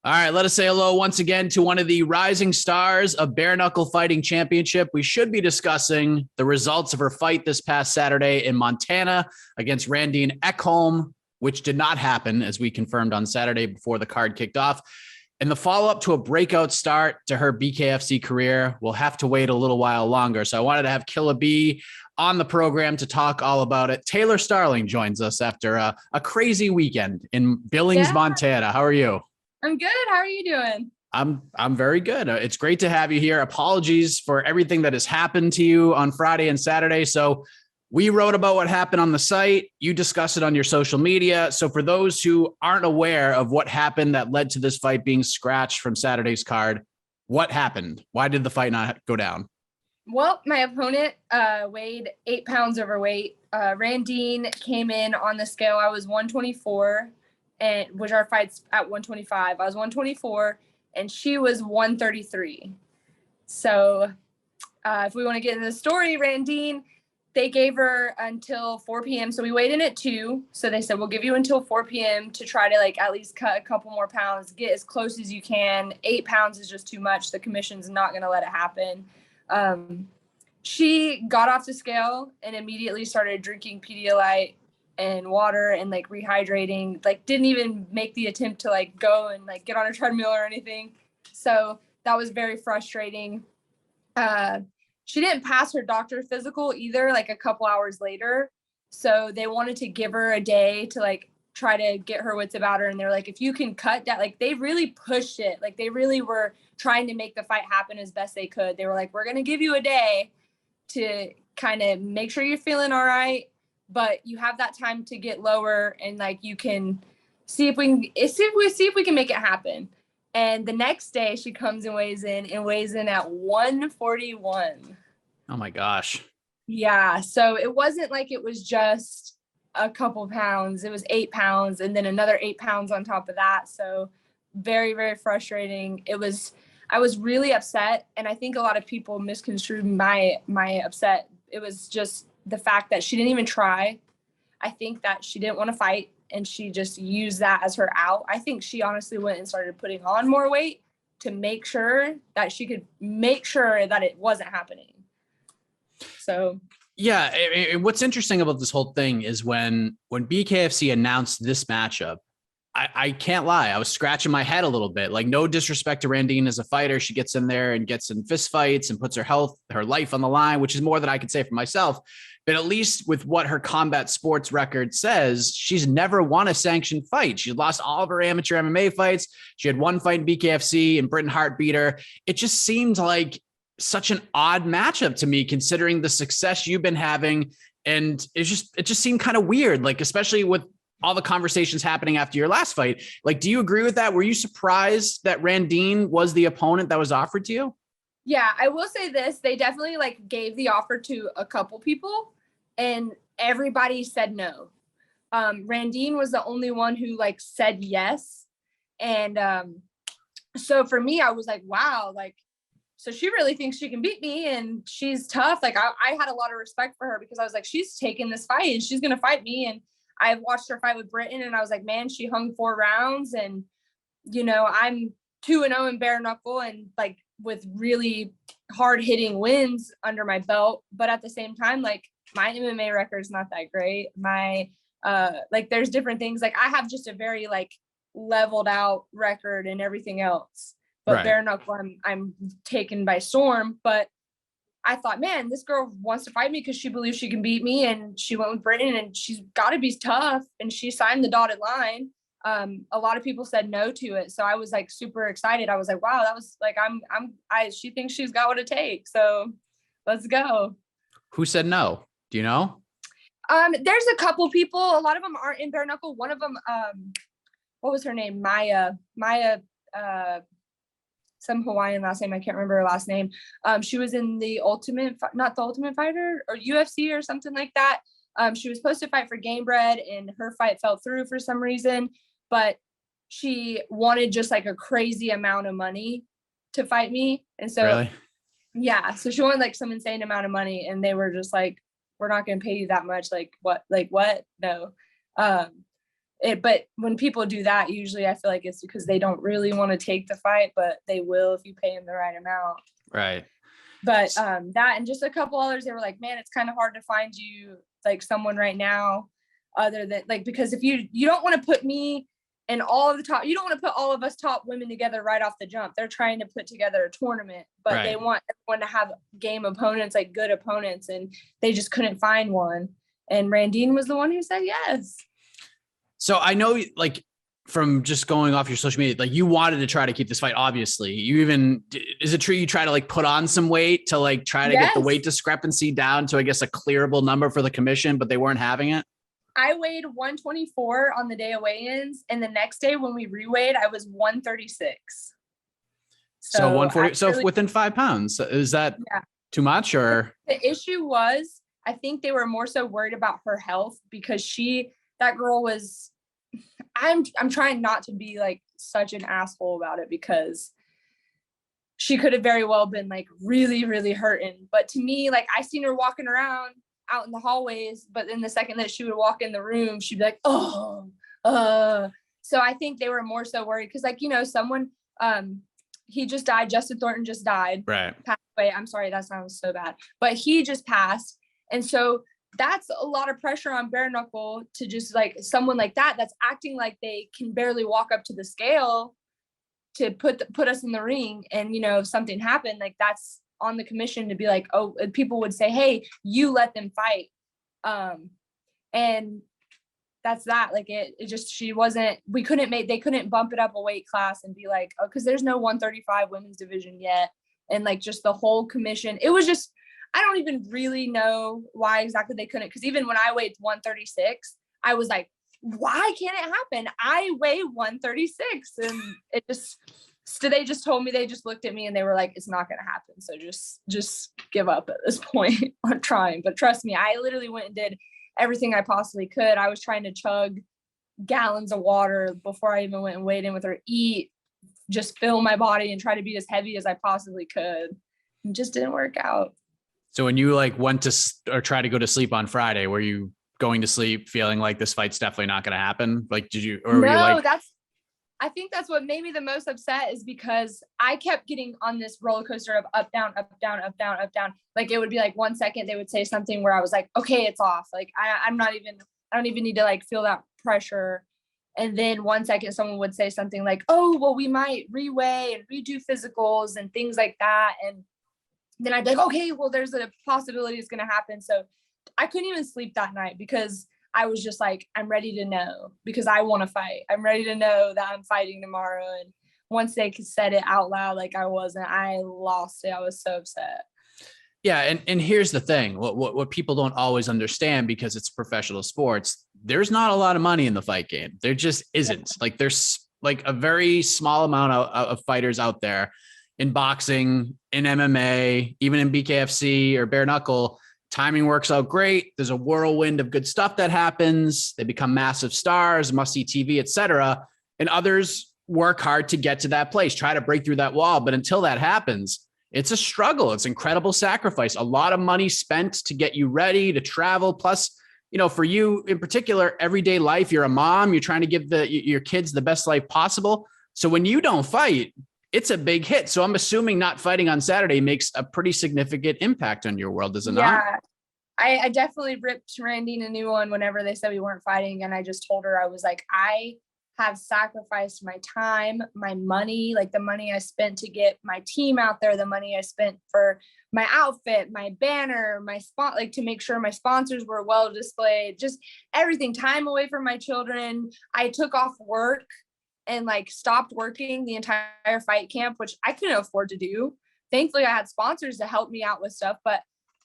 All right, let us say hello once again to one of the rising stars of Bare Knuckle Fighting Championship. We should be discussing the results of her fight this past Saturday in Montana against Randine Eckholm, which did not happen, as we confirmed on Saturday before the card kicked off. And the follow-up to a breakout start to her BKFC career will have to wait a little while longer. So I wanted to have Killa B on the program to talk all about it. Taylor Starling joins us after a crazy weekend in Billings, Montana. How are you? I'm good. How are you doing? I'm very good. It's great to have you here. Apologies for everything that has happened to you on Friday and Saturday. So we wrote about what happened on the site. You discussed it on your social media. So for those who aren't aware of what happened that led to this fight being scratched from Saturday's card, what happened? Why did the fight not go down? Well, my opponent weighed 8 pounds overweight. Randine came in on the scale. I was 124. And which our fight's at 125. I was 124 and she was 133. So if we want to get into the story, Randine, they gave her until 4 p.m. So we weighed in at 2. So they said, we'll give you until 4 p.m. to try to at least cut a couple more pounds, get as close as you can. 8 pounds is just too much. The commission's not going to let it happen. She got off the scale and immediately started drinking Pedialyte and water and rehydrating, didn't even make the attempt to go and get on a treadmill or anything. So that was very frustrating. She didn't pass her doctor physical either, a couple hours later. So they wanted to give her a day to try to get her wits about her. And they're if you can cut that, they really pushed it. They really were trying to make the fight happen as best they could. They were we're going to give you a day to kind of make sure you're feeling all right. But you have that time to get lower and you can see if we can make it happen. And the next day she comes and weighs in at 141. Oh my gosh. Yeah. So it wasn't it was just a couple pounds. It was 8 pounds and then another 8 pounds on top of that. So very, very frustrating. I was really upset. And I think a lot of people misconstrued my upset. It was just the fact that she didn't even try. I think that she didn't want to fight and she just used that as her out. I think she honestly went and started putting on more weight to make sure that she could make sure that it wasn't happening. So yeah, what's interesting about this whole thing is when BKFC announced this matchup, I can't lie, I was scratching my head a little bit. No disrespect to Randine as a fighter. She gets in there and gets in fist fights and puts her health, her life on the line, which is more than I could say for myself. But at least with what her combat sports record says, she's never won a sanctioned fight. She lost all of her amateur MMA fights. She had one fight in BKFC and Britain Hart beat her. It just seemed like such an odd matchup to me, considering the success you've been having. And it just seemed kind of weird, especially with all the conversations happening after your last fight. Do you agree with that? Were you surprised that Randine was the opponent that was offered to you? Yeah, I will say this. They definitely gave the offer to a couple people and everybody said no. Randine was the only one who said yes. And so for me, I was wow, so she really thinks she can beat me and she's tough. I had a lot of respect for her because I was she's taking this fight and she's going to fight me. And I've watched her fight with Britain and I was man, she hung 4 rounds and, I'm 2-0 in bare knuckle and with really hard hitting wins under my belt. But at the same time, my MMA record is not that great. My, there's different things. I have just a very leveled out record and everything else, but right. Bare knuckle, I'm taken by storm. But I thought, man, this girl wants to fight me because she believes she can beat me. And she went with Britain and she's got to be tough. And she signed the dotted line. A lot of people said no to it. So I was super excited. I was wow, that was she thinks she's got what it takes. So let's go. Who said no? Do you know? There's a couple people. A lot of them aren't in bare knuckle. One of them, what was her name? Maya, some Hawaiian last name. I can't remember her last name. She was in the not the Ultimate Fighter or UFC or something like that. She was supposed to fight for Gamebred and her fight fell through for some reason, but she wanted just a crazy amount of money to fight me. And so, really? Yeah. So she wanted some insane amount of money and they were just we're not going to pay you that much. What? No. But when people do that, usually I feel like it's because they don't really want to take the fight, but they will if you pay them the right amount. Right. But that and just a couple others, they were like, man, it's kind of hard to find you like someone right now other than like, because if you don't want to put me and all of the top, you don't want to put all of us top women together right off the jump. They're trying to put together a tournament, but they want everyone to have game opponents, like good opponents, and they just couldn't find one. And Randine was the one who said yes. So I know, like, from just going off your social media, like you wanted to try to keep this fight. Obviously, you even, is it true you try to like put on some weight to like try to get the weight discrepancy down to, I guess, a clearable number for the commission, but they weren't having it? I weighed 124 on the day of weigh-ins, and the next day when we reweighed, I was 136. So 140. So within 5 pounds. Is that too much? Or the issue was, I think they were more so worried about her health because that girl was. I'm trying not to be like such an asshole about it because she could have very well been like really, really hurting. But to me, like I seen her walking around out in the hallways, but then the second that she would walk in the room, she'd be like, oh, so I think they were more so worried because, like, you know, someone, he just died. Justin Thornton just died. Right. Passed away. I'm sorry, that sounds so bad, but he just passed. And so that's a lot of pressure on bare knuckle to just like someone like that's acting like they can barely walk up to the scale to put us in the ring. And, you know, if something happened, like that's on the commission to be like, oh, people would say, hey, you let them fight. And that's that. Like it just, they couldn't bump it up a weight class and be like, oh, cause there's no 135 women's division yet. And like just the whole commission, it was just, I don't even really know why exactly they couldn't. Cause even when I weighed 136, I was like, why can't it happen? I weigh 136. And they just told me, they just looked at me and they were like, it's not going to happen. So just give up at this point on trying. But trust me, I literally went and did everything I possibly could. I was trying to chug gallons of water before I even went and weighed in with her, eat, just fill my body and try to be as heavy as I possibly could. It just didn't work out. So when you like went to or try to go to sleep on Friday, were you going to sleep feeling like this fight's definitely not going to happen? Like, were you like, I think that's what made me the most upset is because I kept getting on this roller coaster of up, down, up, down, up, down, up, down. Like it would be like 1 second they would say something where I was like, okay, it's off. Like I don't even need to like feel that pressure. And then 1 second someone would say something like, oh, well, we might reweigh and redo physicals and things like that. And then I'd be like, okay, well, there's a possibility it's going to happen. So I couldn't even sleep that night because I was just like, I'm ready to know because I want to fight. I'm ready to know that I'm fighting tomorrow. And once they said it out loud, like I lost it. I was so upset. Yeah. And here's the thing, what people don't always understand because it's professional sports, there's not a lot of money in the fight game. There just isn't. Like there's like a very small amount of fighters out there in boxing, in MMA, even in BKFC or bare knuckle. Timing works out great. There's a whirlwind of good stuff that happens. They become massive stars, must-see TV, etc. And others work hard to get to that place, try to break through that wall. But until that happens, it's a struggle. It's incredible sacrifice. A lot of money spent to get you ready to travel. Plus, you know, for you in particular, everyday life, you're a mom, you're trying to give your kids the best life possible. So when you don't fight, it's a big hit. So I'm assuming not fighting on Saturday makes a pretty significant impact on your world, does it not? Yeah, I definitely ripped Randine a new one whenever they said we weren't fighting. And I just told her, I was like, I have sacrificed my time, my money, like the money I spent to get my team out there, the money I spent for my outfit, my banner, my spot, like to make sure my sponsors were well displayed, just everything, time away from my children. I took off work and like stopped working the entire fight camp, which I couldn't afford to do. Thankfully, I had sponsors to help me out with stuff, but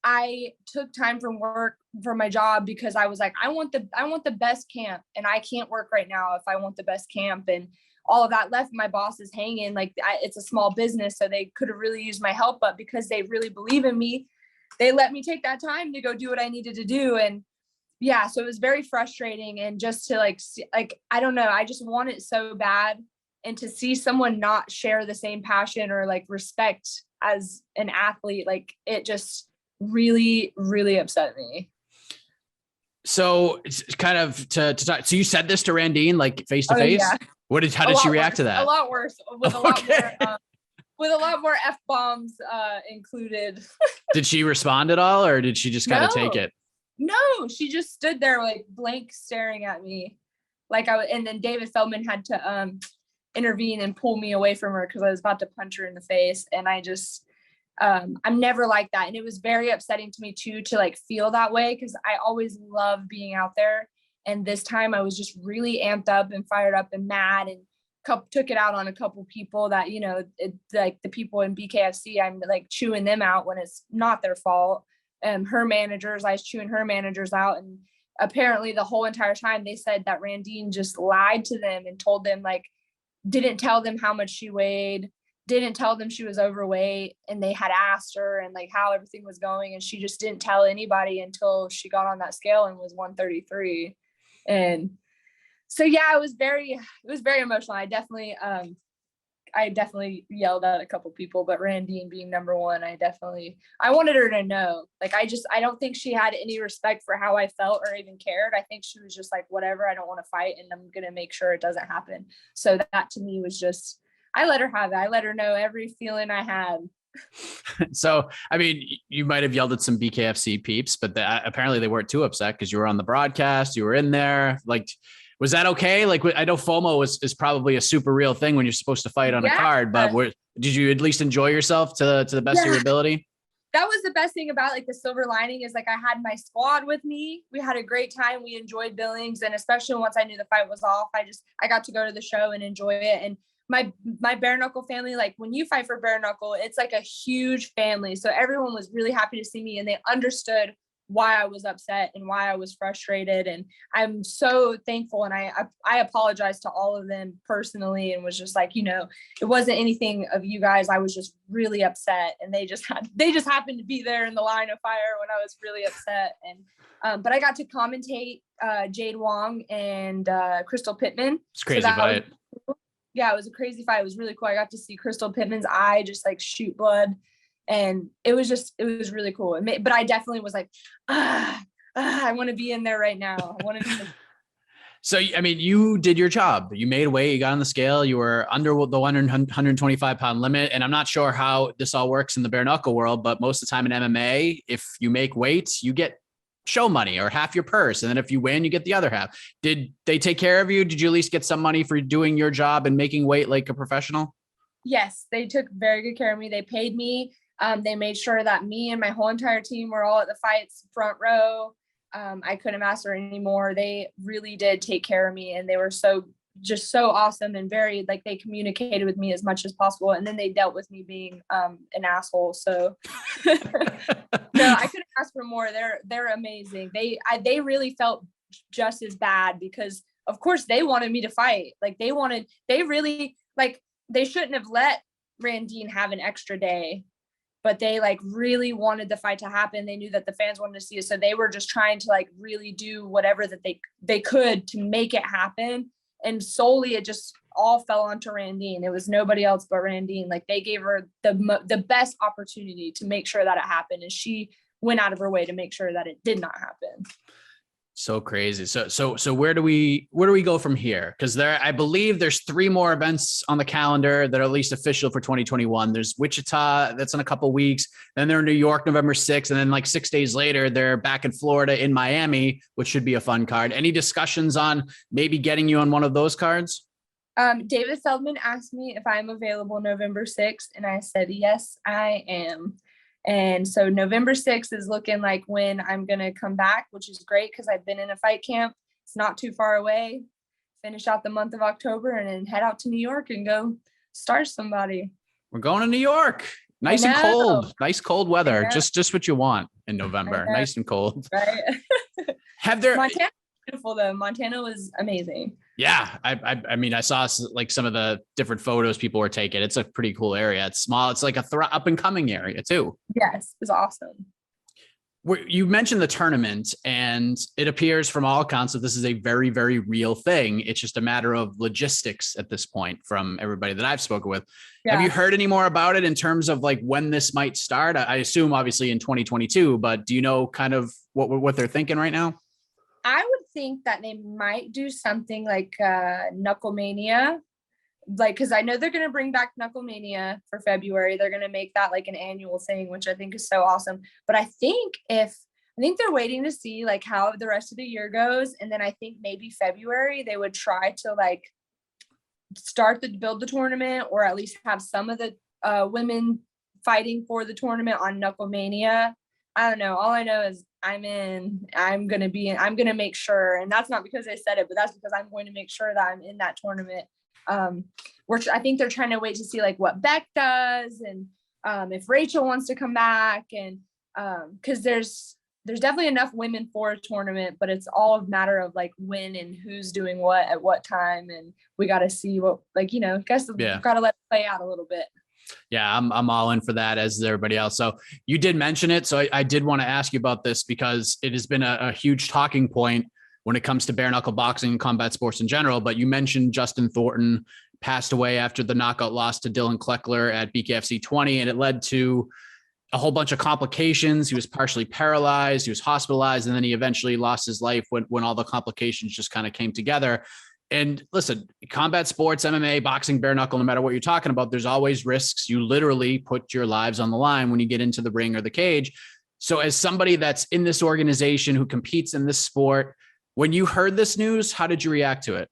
I took time from work for my job because I was like, I want the best camp, and I can't work right now if I want the best camp. And all of that left my bosses hanging. Like it's a small business, so they could have really used my help, but because they really believe in me, they let me take that time to go do what I needed to do. And yeah, so it was very frustrating. And just to like, I don't know, I just want it so bad. And to see someone not share the same passion or like respect as an athlete, like it just really, really upset me. So it's kind of to talk. So you said this to Randine, like face to Oh face. yeah, How did she react worse, to that? a lot worse, with a Okay. lot more with a lot more F-bombs included. Did she respond at all, or did she just kind of take No, it? no, she just stood there like blank staring at me. Like and then David Feldman had to intervene and pull me away from her because I was about to punch her in the face. And I just I'm never like that. And it was very upsetting to me too, to like feel that way, because I always love being out there. And this time I was just really amped up and fired up and mad, and took it out on a couple people that, like the people in BKFC, I'm like chewing them out when it's not their fault. Her managers, I was chewing her managers out. And apparently the whole entire time they said that Randine just lied to them and told them, like, didn't tell them how much she weighed, didn't tell them she was overweight, and they had asked her and like how everything was going, and she just didn't tell anybody until she got on that scale and was 133. And so yeah, it was very emotional. I definitely yelled at a couple people, but Randine being number one, I wanted her to know. Like, I don't think she had any respect for how I felt or even cared. I think she was just like, whatever, I don't want to fight, and I'm going to make sure it doesn't happen. So that to me was just, I let her have it. I let her know every feeling I had. So, I mean, you might have yelled at some BKFC peeps, but apparently they weren't too upset because you were on the broadcast, you were in there. Like, was that okay? Like, I know FOMO is probably a super real thing when you're supposed to fight on a card, but did you at least enjoy yourself to the best of your ability? That was the best thing about, like, the silver lining is, like, I had my squad with me. We had a great time. We enjoyed Billings. And especially once I knew the fight was off, I got to go to the show and enjoy it. And my bare knuckle family, like, when you fight for bare knuckle, it's like a huge family. So everyone was really happy to see me, and they understood why I was upset and why I was frustrated. And I'm so thankful. And I apologized to all of them personally, and was just like, it wasn't anything of you guys. I was just really upset. And they just happened to be there in the line of fire when I was really upset. And, but I got to commentate Jade Wong and Crystal Pittman. It's crazy fight. Yeah, it was a crazy fight. It was really cool. I got to see Crystal Pittman's eye just like shoot blood. And it was really cool. But I definitely was like, I want to be in there right now. I want to be. So, I mean, you did your job. You made weight. You got on the scale. You were under the 125-pound limit. And I'm not sure how this all works in the bare knuckle world, but most of the time in MMA, if you make weight, you get show money or half your purse. And then if you win, you get the other half. Did they take care of you? Did you at least get some money for doing your job and making weight like a professional? Yes, they took very good care of me. They paid me. They made sure that me and my whole entire team were all at the fights front row. I couldn't ask for any more. They really did take care of me, and they were so awesome, and very, like, they communicated with me as much as possible. And then they dealt with me being an asshole. So no, I couldn't ask for more. They're amazing. They really felt just as bad, because of course they wanted me to fight. Like, they shouldn't have let Randine have an extra day, but they like really wanted the fight to happen. They knew that the fans wanted to see it. So they were just trying to like really do whatever that they could to make it happen. And solely it just all fell onto Randine. It was nobody else but Randine. Like, they gave her the best opportunity to make sure that it happened. And she went out of her way to make sure that it did not happen. So crazy. So where do we go from here? Because I believe there's 3 more events on the calendar that are at least official for 2021. There's Wichita, that's in a couple of weeks. Then they're in New York, November 6th. And then like 6 days later, they're back in Florida in Miami, which should be a fun card. Any discussions on maybe getting you on one of those cards? David Feldman asked me if I'm available November 6th. And I said, yes, I am. And so November 6th is looking like when I'm going to come back, which is great because I've been in a fight camp. It's not too far away. Finish out the month of October and then head out to New York and go start somebody. We're going to New York. Nice and cold. Nice cold weather. Just what you want in November. Nice and cold. Right. Montana beautiful though. Montana was amazing. Yeah. I mean, I saw like some of the different photos people were taking. It's a pretty cool area. It's small. It's like a up and coming area too. Yes. It was awesome. You mentioned the tournament, and it appears from all accounts that this is a very, very real thing. It's just a matter of logistics at this point from everybody that I've spoken with. Yeah. Have you heard any more about it in terms of like when this might start? I assume obviously in 2022, but do you know kind of what they're thinking right now? I would think that they might do something like Knuckle Mania, like, because I know they're going to bring back Knuckle Mania for February. They're going to make that like an annual thing, which I think is so awesome. But I think they're waiting to see like how the rest of the year goes, and then I think maybe February they would try to like build the tournament, or at least have some of the women fighting for the tournament on Knuckle Mania. I don't know. All I know is I'm in. I'm going to be in. I'm going to make sure. And that's not because I said it, but that's because I'm going to make sure that I'm in that tournament. Which I think they're trying to wait to see like what Beck does, and if Rachel wants to come back, and because there's definitely enough women for a tournament, but it's all a matter of like when and who's doing what at what time, and we got to see what, like, you know, I guess we've got to let it play out a little bit. Yeah, I'm all in for that, as is everybody else. So you did mention it. So I did want to ask you about this because it has been a huge talking point when it comes to bare knuckle boxing and combat sports in general. But you mentioned Justin Thornton passed away after the knockout loss to Dylan Kleckler at BKFC 20, and it led to a whole bunch of complications. He was partially paralyzed, he was hospitalized, and then he eventually lost his life when all the complications just kind of came together. And listen, combat sports, MMA, boxing, bare knuckle, no matter what you're talking about, there's always risks. You literally put your lives on the line when you get into the ring or the cage. So as somebody that's in this organization who competes in this sport, when you heard this news, how did you react to it?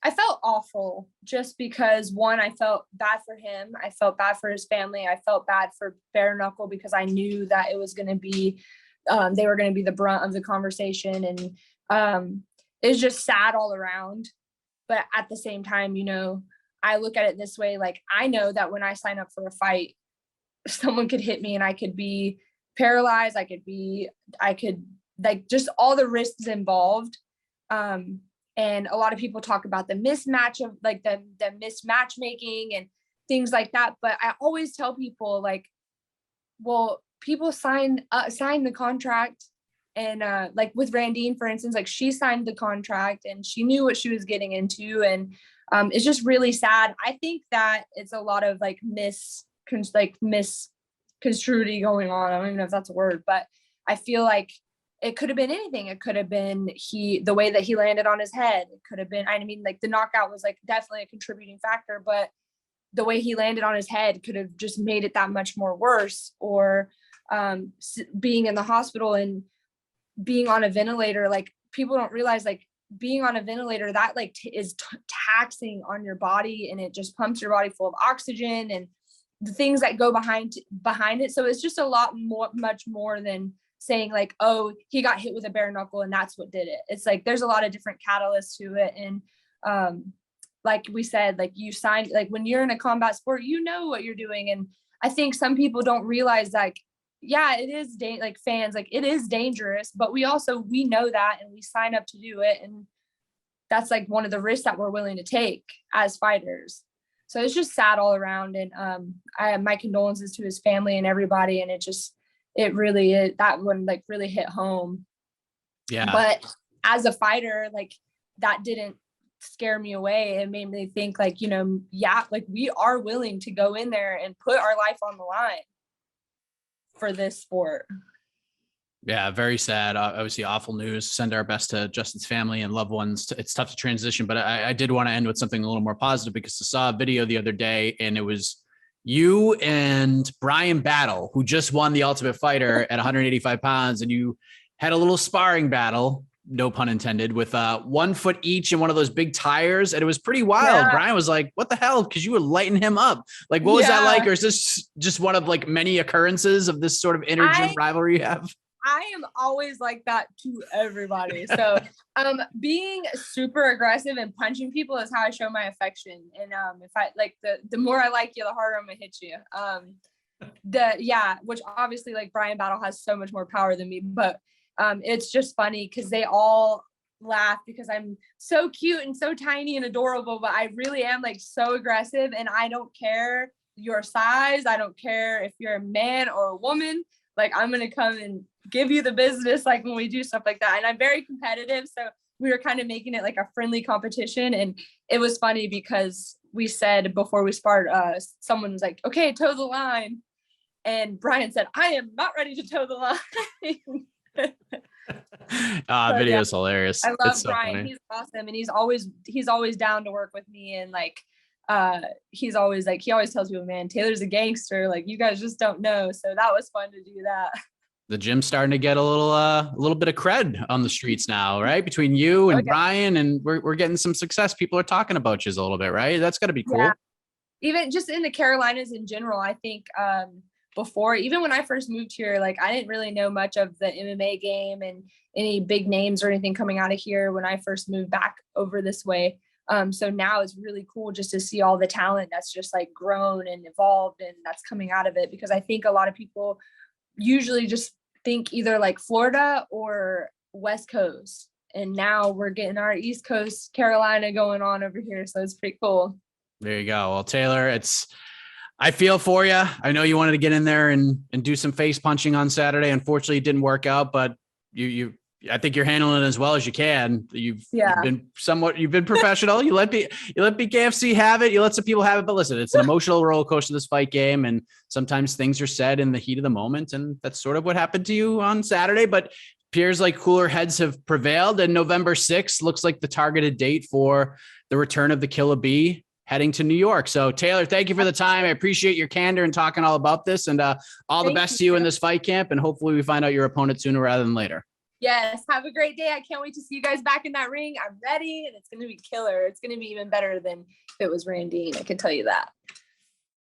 I felt awful, just because, one, I felt bad for him. I felt bad for his family. I felt bad for bare knuckle because I knew that it was going to be, they were going to be the brunt of the conversation. And it's just sad all around. But at the same time, you know, I look at it this way. Like, I know that when I sign up for a fight, someone could hit me and I could be paralyzed. I could like, just all the risks involved. And a lot of people talk about the mismatch of like the mismatch making and things like that. But I always tell people, like, well, people sign the contract. And like with Randine, for instance, like, she signed the contract and she knew what she was getting into. And it's just really sad. I think that it's a lot of like misconstruity going on. I don't even know if that's a word, but I feel like it could have been anything. It could have been the way that he landed on his head. It could have been, I mean, like, the knockout was like definitely a contributing factor, but the way he landed on his head could have just made it that much more worse. Or being in the hospital and being on a ventilator. Like, people don't realize, like, being on a ventilator, that like is taxing on your body, and it just pumps your body full of oxygen and the things that go behind it. So it's just a lot more, much more than saying like, oh, he got hit with a bare knuckle and that's what did it. It's like, there's a lot of different catalysts to it. And like we said, like, you signed, like, when you're in a combat sport, you know what you're doing. And I think some people don't realize, like, yeah, it is like fans, like, it is dangerous, but we know that, and we sign up to do it. And that's like one of the risks that we're willing to take as fighters. So it's just sad all around. And I have my condolences to his family and everybody. And that one like really hit home. Yeah. But as a fighter, like, that didn't scare me away. It made me think, like, you know, yeah, like, we are willing to go in there and put our life on the line for this sport. Yeah, very sad. Obviously, awful news. Send our best to Justin's family and loved ones. It's tough to transition, but I did want to end with something a little more positive, because I saw a video the other day, and it was you and Brian Battle, who just won the Ultimate Fighter at 185 pounds, and you had a little sparring battle, no pun intended, with 1 foot each in one of those big tires, and it was pretty wild. Yeah. Brian was like, what the hell? Because you were lighting him up. Like, what was that like? Or is this just one of like many occurrences of this sort of inter-gym rivalry you have? I am always like that to everybody. So being super aggressive and punching people is how I show my affection. And if I like, the more I like you, the harder I'm gonna hit you. Which obviously, like, Brian Battle has so much more power than me, but it's just funny because they all laugh because I'm so cute and so tiny and adorable, but I really am like so aggressive, and I don't care your size. I don't care if you're a man or a woman. Like, I'm going to come and give you the business, like, when we do stuff like that. And I'm very competitive. So we were kind of making it like a friendly competition. And it was funny because we said before we sparred, someone was like, okay, toe the line. And Brian said, I am not ready to toe the line. So, Video yeah, is hilarious. I It's love so Brian. funny. He's awesome, and he's always down to work with me, and like he's always like he always tells people, man, Taylor's a gangster. Like you guys just don't know. So that was fun to do that. The gym's starting to get a little bit of cred on the streets now, right? Between you Oh and Brian, and we're getting some success. People are talking about you a little bit, right? That's got to be yeah, cool. even just in the Carolinas in general, I think before, even when I first moved here, like I didn't really know much of the MMA game and any big names or anything coming out of here when I first moved back over this way. So now it's really cool just to see all the talent that's just like grown and evolved and that's coming out of it, because I think a lot of people usually just think either like Florida or West Coast. And now we're getting our East Coast Carolina going on over here. So it's pretty cool. There you go. Well, Taylor, I feel for you. I know you wanted to get in there and do some face punching on Saturday. Unfortunately, it didn't work out, but I think you're handling it as well as you can. You've been professional. You let BKFC have it. You let some people have it, but listen, it's an emotional roller coaster, this fight game. And sometimes things are said in the heat of the moment. And that's sort of what happened to you on Saturday, but appears like cooler heads have prevailed, and November 6th looks like the targeted date for the return of the Killer Bee heading to New York. So Taylor, thank you for the time. I appreciate your candor and talking all about this, and all the best to you in this fight camp. And hopefully we find out your opponent sooner rather than later. Yes. Have a great day. I can't wait to see you guys back in that ring. I'm ready, and it's going to be killer. It's going to be even better than if it was Randine. I can tell you that.